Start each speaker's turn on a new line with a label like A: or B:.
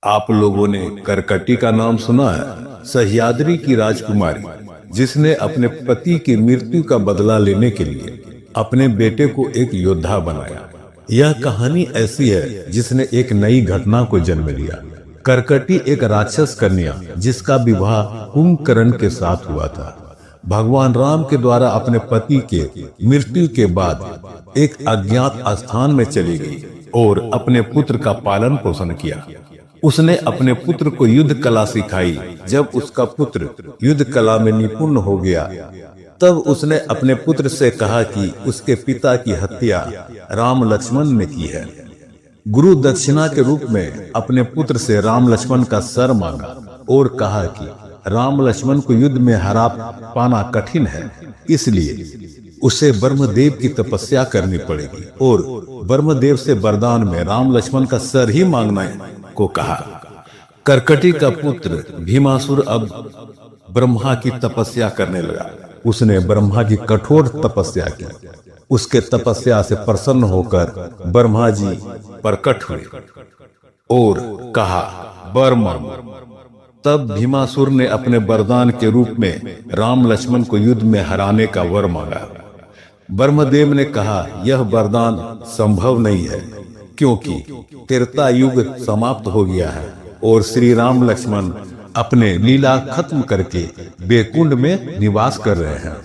A: आप लोगों ने करकटी का नाम सुना है? सह्याद्री की राजकुमारी जिसने अपने पति की मृत्यु का बदला लेने के लिए अपने बेटे को एक योद्धा बनाया। यह कहानी ऐसी है जिसने एक नई घटना को जन्म लिया। करकटी एक राक्षस कन्या जिसका विवाह कुंभकर्ण के साथ हुआ था। भगवान राम के द्वारा अपने पति के मृत्यु के बाद एक अज्ञात स्थान में चली गई और अपने पुत्र का पालन पोषण किया। उसने अपने पुत्र को युद्ध कला सिखाई। जब उसका पुत्र युद्ध कला में निपुण हो गया तब उसने अपने पुत्र से कहा कि उसके पिता की हत्या राम लक्ष्मण ने की है। गुरु दक्षिणा के रूप में अपने पुत्र से राम लक्ष्मण का सर मांगा और कहा कि राम लक्ष्मण को युद्ध में हरा पाना कठिन है, इसलिए उसे ब्रह्मदेव की तपस्या करनी पड़ेगी और ब्रह्मदेव से वरदान में राम लक्ष्मण का सर ही मांगना को कहा। करकटी का पुत्र भीमासुर अब ब्रह्मा की तपस्या करने लगा। उसने ब्रह्मा की कठोर तपस्या की। उसके तपस्या से प्रसन्न होकर ब्रह्मा जी प्रकट हुए और कहा वर मांगो। तब भीमासुर ने अपने वरदान के रूप में राम लक्ष्मण को युद्ध में हराने का वर मांगा। ब्रह्मदेव ने कहा यह वरदान संभव नहीं है क्योंकि त्रेता युग समाप्त हो गया है और श्री राम लक्ष्मण अपने लीला खत्म करके बैकुंठ में निवास कर रहे हैं।